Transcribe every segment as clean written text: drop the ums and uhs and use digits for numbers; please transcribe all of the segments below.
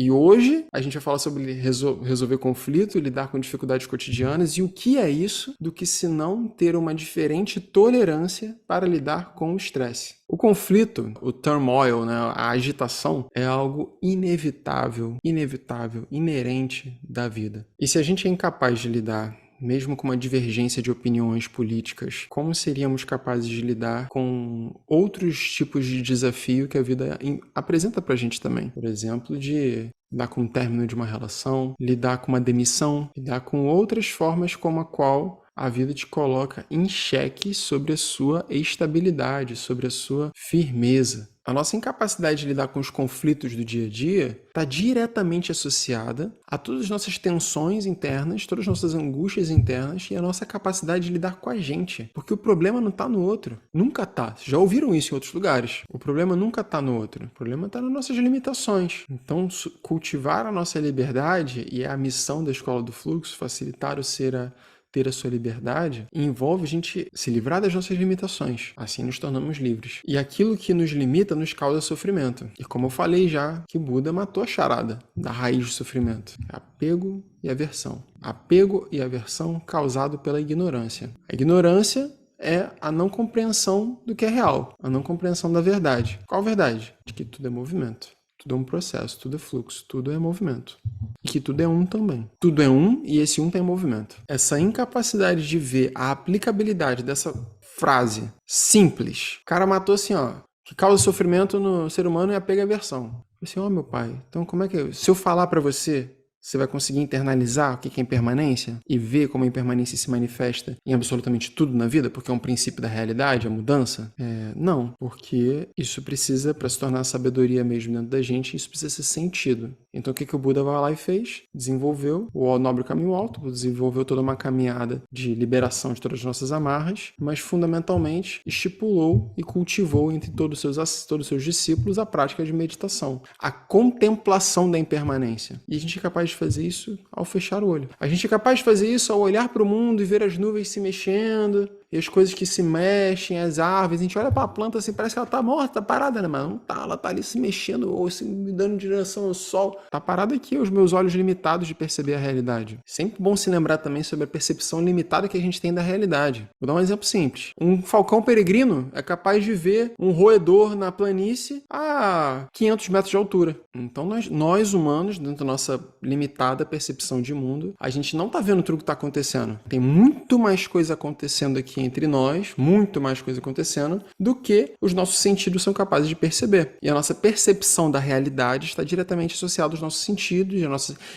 E hoje a gente vai falar sobre resolver conflito, lidar com dificuldades cotidianas, e o que é isso do que se não ter uma diferente tolerância para lidar com o estresse. O conflito, o turmoil, né, a agitação, é algo inevitável, inerente da vida. E se a gente é incapaz de lidar mesmo com uma divergência de opiniões políticas, como seríamos capazes de lidar com outros tipos de desafio que a vida apresenta pra gente também? Por exemplo, de lidar com o término de uma relação, lidar com uma demissão, lidar com outras formas como a qual a vida te coloca em xeque sobre a sua estabilidade, sobre a sua firmeza. A nossa incapacidade de lidar com os conflitos do dia a dia está diretamente associada a todas as nossas tensões internas, todas as nossas angústias internas e a nossa capacidade de lidar com a gente. Porque o problema não está no outro. Nunca está. Já ouviram isso em outros lugares. O problema nunca está no outro. O problema está nas nossas limitações. Então, cultivar a nossa liberdade, e é a missão da Escola do Fluxo, facilitar o ser ter a sua liberdade, envolve a gente se livrar das nossas limitações. Assim nos tornamos livres. E aquilo que nos limita nos causa sofrimento. E como eu falei já, que Buda matou a charada da raiz do sofrimento. Apego e aversão. Apego e aversão causado pela ignorância. A ignorância é a não compreensão do que é real. A não compreensão da verdade. Qual verdade? De que tudo é movimento. Tudo é um processo, tudo é fluxo, tudo é movimento. E que tudo é um também. Tudo é um e esse um tem movimento. Essa incapacidade de ver a aplicabilidade dessa frase simples. O cara matou assim, ó, que causa sofrimento no ser humano é apego e aversão. Eu falei assim, ó, meu pai, então como é que... Se eu falar pra você, você vai conseguir internalizar o que é impermanência e ver como a impermanência se manifesta em absolutamente tudo na vida, porque é um princípio da realidade, a mudança? Não, porque isso precisa, para se tornar sabedoria mesmo dentro da gente, isso precisa ser sentido. Então o que o Buda vai lá e fez? Desenvolveu o nobre caminho alto, desenvolveu toda uma caminhada de liberação de todas as nossas amarras, mas fundamentalmente estipulou e cultivou entre todos os seus discípulos a prática de meditação, a contemplação da impermanência. E a gente é capaz de fazer isso ao fechar o olho. A gente é capaz de fazer isso ao olhar para o mundo e ver as nuvens se mexendo, e as coisas que se mexem, as árvores. A gente olha para a planta assim, parece que ela tá morta, tá parada, né? Mas não tá, ela tá ali se mexendo, ou se dando direção ao sol. Tá parada aqui, os meus olhos limitados de perceber a realidade. Sempre bom se lembrar também sobre a percepção limitada que a gente tem da realidade. Vou dar um exemplo simples. Um falcão peregrino é capaz de ver um roedor na planície a 500 metros de altura. Então nós humanos, dentro da nossa limitada percepção de mundo, a gente não tá vendo tudo que tá acontecendo. Tem muito mais coisa acontecendo aqui entre nós, muito mais coisa acontecendo, do que os nossos sentidos são capazes de perceber. E a nossa percepção da realidade está diretamente associada aos nossos sentidos,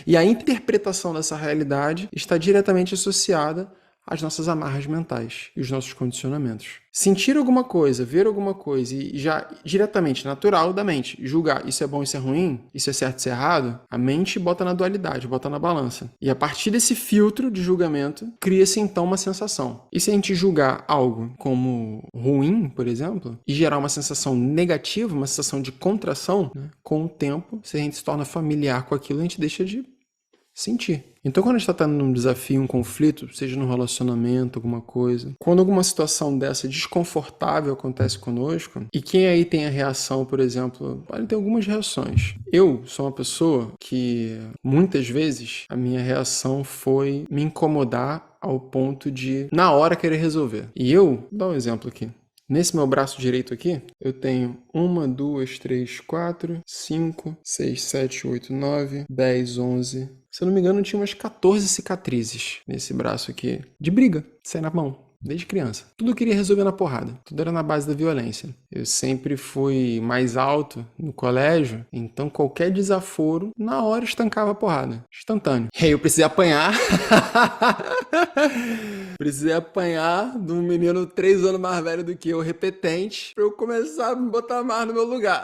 e a interpretação dessa realidade está diretamente associada às nossas amarras mentais e os nossos condicionamentos. Sentir alguma coisa, ver alguma coisa e já diretamente, natural da mente, julgar isso é bom, isso é ruim, isso é certo, isso é errado, a mente bota na dualidade, bota na balança. E a partir desse filtro de julgamento, cria-se então uma sensação. E se a gente julgar algo como ruim, por exemplo, e gerar uma sensação negativa, uma sensação de contração, né, com o tempo, se a gente se torna familiar com aquilo, a gente deixa de sentir. Então, quando a gente está tendo um desafio, um conflito, seja num relacionamento, alguma coisa, quando alguma situação dessa desconfortável acontece conosco, e quem aí tem a reação, por exemplo, pode ter algumas reações. Eu sou uma pessoa que, muitas vezes, a minha reação foi me incomodar ao ponto de, na hora, querer resolver. E eu, vou dar um exemplo aqui. Nesse meu braço direito aqui, eu tenho 1, 2, 3, 4, 5, 6, 7, 8, 9, 10, 11... Se eu não me engano, tinha umas 14 cicatrizes nesse braço aqui. De briga, sair na mão. Desde criança. Tudo eu queria resolver na porrada. Tudo era na base da violência. Eu sempre fui mais alto no colégio, então qualquer desaforo, na hora estancava a porrada. Instantâneo. E aí eu precisei apanhar. Precisei apanhar de um menino 3 anos mais velho do que eu, repetente, pra eu começar a me botar mais no meu lugar.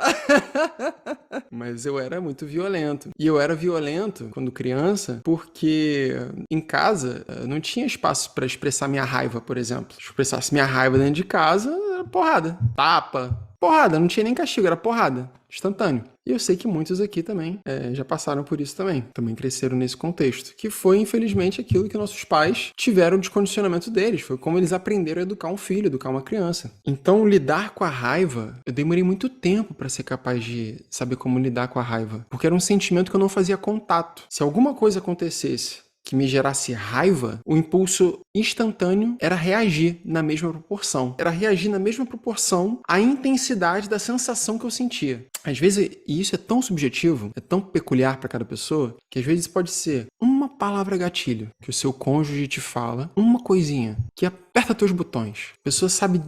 Mas eu era muito violento. E eu era violento quando criança porque em casa não tinha espaço pra expressar minha raiva, por exemplo. Se eu expressasse minha raiva dentro de casa, era porrada. Tapa. Porrada, não tinha nem castigo, era porrada. instantâneo. E eu sei que muitos aqui também já passaram por isso também cresceram nesse contexto, que foi, infelizmente, aquilo que nossos pais tiveram de condicionamento deles, foi como eles aprenderam a educar um filho, educar uma criança. Então, lidar com a raiva, eu demorei muito tempo para ser capaz de saber como lidar com a raiva, porque era um sentimento que eu não fazia contato. Se alguma coisa acontecesse que me gerasse raiva, o impulso instantâneo era reagir na mesma proporção. Era reagir na mesma proporção à intensidade da sensação que eu sentia. Às vezes, e isso é tão subjetivo, é tão peculiar para cada pessoa, que às vezes pode ser uma palavra gatilho que o seu cônjuge te fala, uma coisinha que aperta teus botões. A pessoa sabe,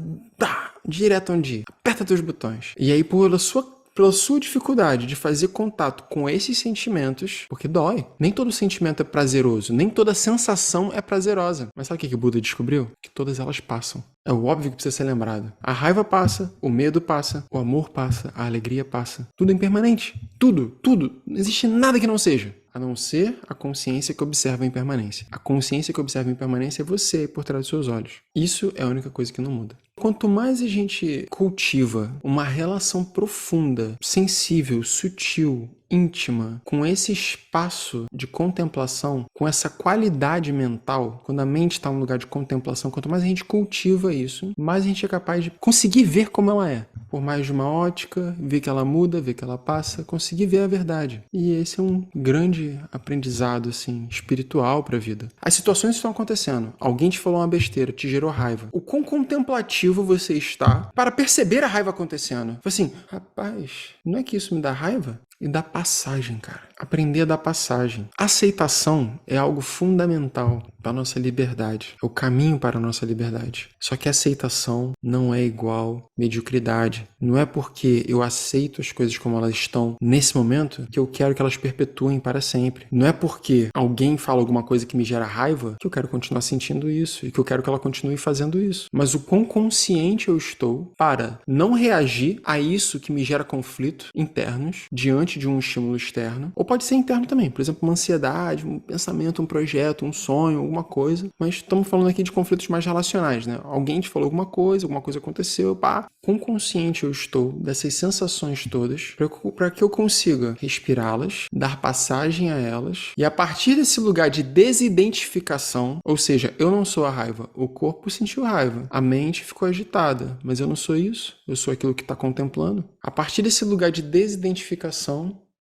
direto onde ir, aperta teus botões. E aí, pela sua dificuldade de fazer contato com esses sentimentos, porque dói. Nem todo sentimento é prazeroso, nem toda sensação é prazerosa. Mas sabe o que o Buda descobriu? Que todas elas passam. É o óbvio que precisa ser lembrado. A raiva passa, o medo passa, o amor passa, a alegria passa. Tudo é impermanente. Tudo. Não existe nada que não seja. A não ser a consciência que observa a impermanência. A consciência que observa a impermanência é você por trás dos seus olhos. Isso é a única coisa que não muda. Quanto mais a gente cultiva uma relação profunda, sensível, sutil, íntima, com esse espaço de contemplação, com essa qualidade mental, quando a mente está em um lugar de contemplação, quanto mais a gente cultiva isso, mais a gente é capaz de conseguir ver como ela é. Por mais de uma ótica, ver que ela muda, ver que ela passa, conseguir ver a verdade. E esse é um grande aprendizado, assim, espiritual para a vida. As situações estão acontecendo. Alguém te falou uma besteira, te gerou raiva. O quão contemplativo você está para perceber a raiva acontecendo. Assim, rapaz, não é que isso me dá raiva? E dá passagem, cara. Aprender a dar passagem. Aceitação é algo fundamental para a nossa liberdade. É o caminho para a nossa liberdade. Só que aceitação não é igual mediocridade. Não é porque eu aceito as coisas como elas estão nesse momento que eu quero que elas perpetuem para sempre. Não é porque alguém fala alguma coisa que me gera raiva que eu quero continuar sentindo isso e que eu quero que ela continue fazendo isso. Mas o quão consciente eu estou para não reagir a isso que me gera conflito internos diante de um estímulo externo, ou pode ser interno também, por exemplo, uma ansiedade, um pensamento, um projeto, um sonho, alguma coisa, mas estamos falando aqui de conflitos mais relacionais, né? Alguém te falou alguma coisa aconteceu, quão consciente eu estou dessas sensações todas para que eu consiga respirá-las, dar passagem a elas, e a partir desse lugar de desidentificação, ou seja, eu não sou a raiva, o corpo sentiu raiva, a mente ficou agitada, mas eu não sou isso, eu sou aquilo que está contemplando. A partir desse lugar de desidentificação,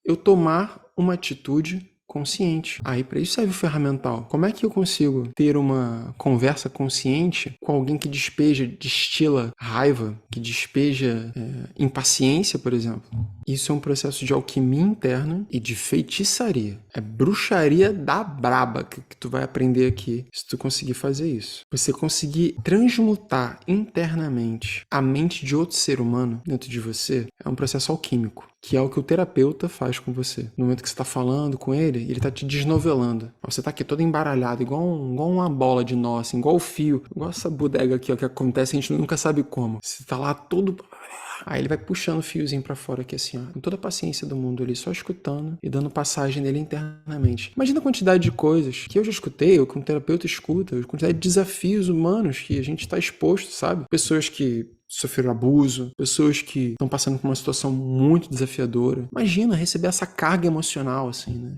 eu tomar uma atitude consciente. Aí para isso serve o ferramental. Como é que eu consigo ter uma conversa consciente com alguém que destila raiva, que despeja impaciência, por exemplo? Isso é um processo de alquimia interna e de feitiçaria. É bruxaria da braba que tu vai aprender aqui se tu conseguir fazer isso. Você conseguir transmutar internamente a mente de outro ser humano dentro de você é um processo alquímico, que é o que o terapeuta faz com você. No momento que você está falando com ele está te desnovelando. Você está aqui todo embaralhado, igual uma bola de nó, assim, igual o fio, igual essa bodega aqui, ó, que acontece, a gente nunca sabe como. Você está lá todo... Aí ele vai puxando o fiozinho pra fora aqui assim, ó, com toda a paciência do mundo ali, só escutando e dando passagem nele internamente. Imagina a quantidade de coisas que eu já escutei, ou que um terapeuta escuta, a quantidade de desafios humanos que a gente está exposto, sabe? Pessoas que sofreram abuso, pessoas que estão passando por uma situação muito desafiadora. Imagina receber essa carga emocional, assim, né?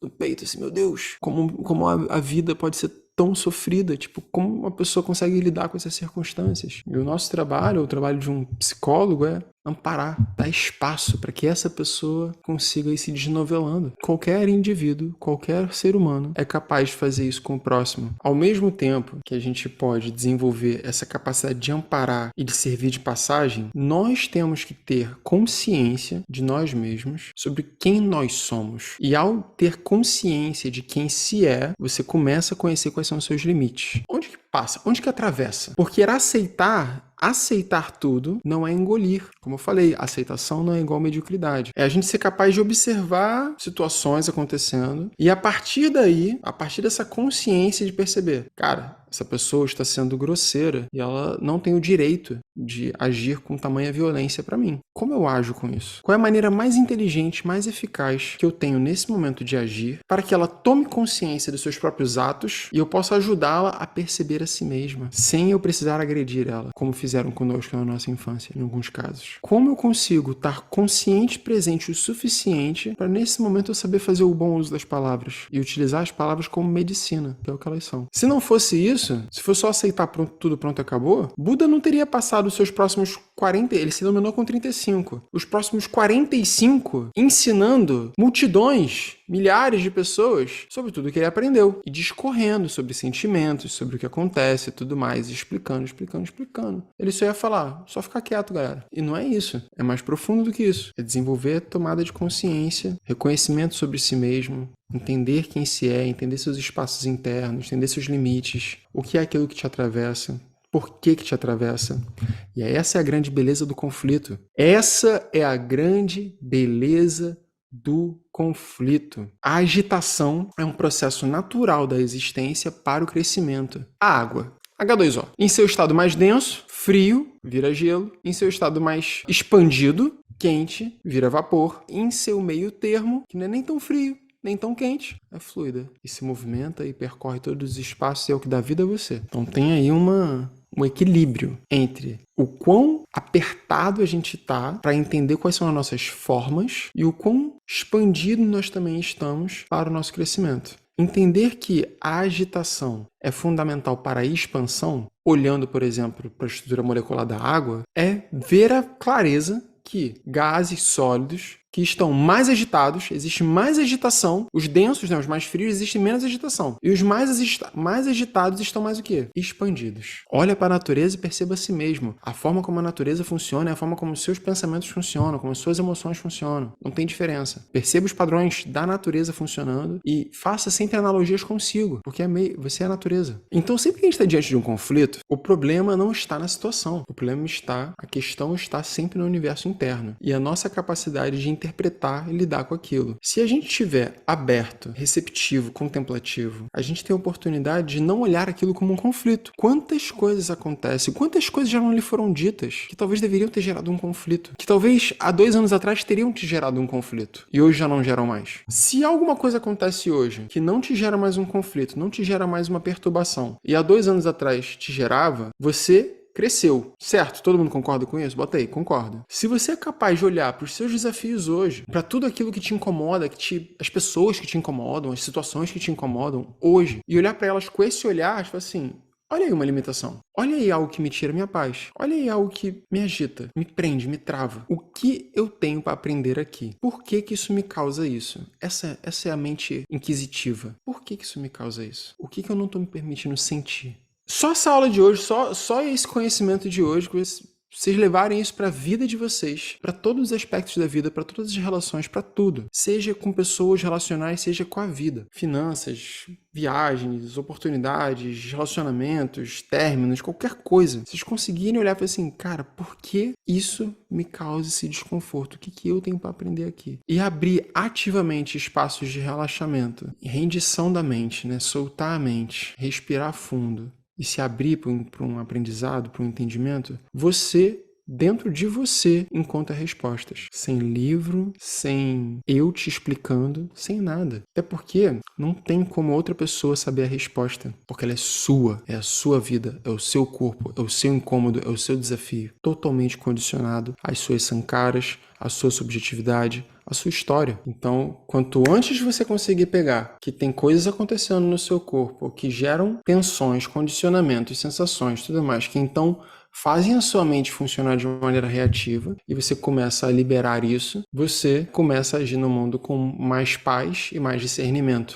No peito, assim, meu Deus, como a vida pode ser tão sofrida, tipo, como uma pessoa consegue lidar com essas circunstâncias. E o nosso trabalho, o trabalho de um psicólogo é amparar, dar espaço para que essa pessoa consiga ir se desnovelando. Qualquer indivíduo, qualquer ser humano é capaz de fazer isso com o próximo. Ao mesmo tempo que a gente pode desenvolver essa capacidade de amparar e de servir de passagem, nós temos que ter consciência de nós mesmos sobre quem nós somos. E ao ter consciência de quem se é, você começa a conhecer quais são os seus limites. Onde que passa? Onde que atravessa? Porque aceitar tudo não é engolir. Como eu falei, aceitação não é igual mediocridade. É a gente ser capaz de observar situações acontecendo e a partir daí, a partir dessa consciência de perceber, cara, essa pessoa está sendo grosseira e ela não tem o direito de agir com tamanha violência para mim. Como eu ajo com isso? Qual é a maneira mais inteligente, mais eficaz que eu tenho nesse momento de agir para que ela tome consciência dos seus próprios atos e eu possa ajudá-la a perceber a si mesma, sem eu precisar agredir ela, como fizeram conosco na nossa infância, em alguns casos? Como eu consigo estar consciente e presente o suficiente para nesse momento eu saber fazer o bom uso das palavras e utilizar as palavras como medicina, que é o que elas são? Se não fosse isso, se fosse só aceitar tudo pronto e acabou, Buda não teria passado os seus próximos 40, ele se iluminou com 35, os próximos 45 ensinando multidões, milhares de pessoas sobre tudo que ele aprendeu e discorrendo sobre sentimentos, sobre o que acontece e tudo mais, explicando. Ele só ia falar, só ficar quieto, galera. E não é isso, é mais profundo do que isso. É desenvolver tomada de consciência, reconhecimento sobre si mesmo, entender quem se é, entender seus espaços internos, entender seus limites, o que é aquilo que te atravessa, por que te atravessa. E essa é a grande beleza do conflito. Essa é a grande beleza do conflito. A agitação é um processo natural da existência para o crescimento. A água, H2O, em seu estado mais denso, frio, vira gelo. Em seu estado mais expandido, quente, vira vapor. Em seu meio termo, que não é nem tão frio, nem tão quente, é fluida. E se movimenta e percorre todos os espaços e é o que dá vida a você. Então tem aí um equilíbrio entre o quão apertado a gente está para entender quais são as nossas formas e o quão expandido nós também estamos para o nosso crescimento. Entender que a agitação é fundamental para a expansão, olhando, por exemplo, para a estrutura molecular da água, é ver a clareza que gases sólidos que estão mais agitados, existe mais agitação, os densos, os mais frios, existe menos agitação. E os mais agitados estão mais o quê? Expandidos. Olha para a natureza e perceba a si mesmo. A forma como a natureza funciona é a forma como os seus pensamentos funcionam, como as suas emoções funcionam. Não tem diferença. Perceba os padrões da natureza funcionando e faça sempre analogias consigo, porque você é a natureza. Então, sempre que a gente está diante de um conflito, o problema não está na situação. A questão está sempre no universo interno. E a nossa capacidade de interpretar e lidar com aquilo. Se a gente estiver aberto, receptivo, contemplativo, a gente tem a oportunidade de não olhar aquilo como um conflito. Quantas coisas acontecem, quantas coisas já não lhe foram ditas que talvez deveriam ter gerado um conflito, que talvez há 2 anos atrás teriam te gerado um conflito e hoje já não geram mais. Se alguma coisa acontece hoje que não te gera mais um conflito, não te gera mais uma perturbação e há 2 anos atrás te gerava, você cresceu, certo? Todo mundo concorda com isso? Bota aí, concorda. Se você é capaz de olhar para os seus desafios hoje, para tudo aquilo que te incomoda, as pessoas que te incomodam, as situações que te incomodam hoje, e olhar para elas com esse olhar, tipo assim, olha aí uma limitação. Olha aí algo que me tira minha paz. Olha aí algo que me agita, me prende, me trava. O que eu tenho para aprender aqui? Por que isso me causa isso? Essa é a mente inquisitiva. Por que isso me causa isso? O que eu não estou me permitindo sentir? Só essa aula de hoje, só esse conhecimento de hoje, que vocês levarem isso para a vida de vocês, para todos os aspectos da vida, para todas as relações, para tudo. Seja com pessoas relacionais, seja com a vida. Finanças, viagens, oportunidades, relacionamentos, términos, qualquer coisa. Vocês conseguirem olhar e falar assim, cara, por que isso me causa esse desconforto? O que eu tenho para aprender aqui? E abrir ativamente espaços de relaxamento, rendição da mente, né? Soltar a mente, respirar fundo. E se abrir para um aprendizado, para um entendimento, você, dentro de você, encontra respostas. Sem livro, sem eu te explicando, sem nada. Até porque não tem como outra pessoa saber a resposta. Porque ela é sua, é a sua vida, é o seu corpo, é o seu incômodo, é o seu desafio. Totalmente condicionado às suas sankaras, à sua subjetividade, a sua história. Então, quanto antes você conseguir pegar que tem coisas acontecendo no seu corpo que geram tensões, condicionamentos, sensações, tudo mais, que então fazem a sua mente funcionar de uma maneira reativa e você começa a liberar isso, você começa a agir no mundo com mais paz e mais discernimento.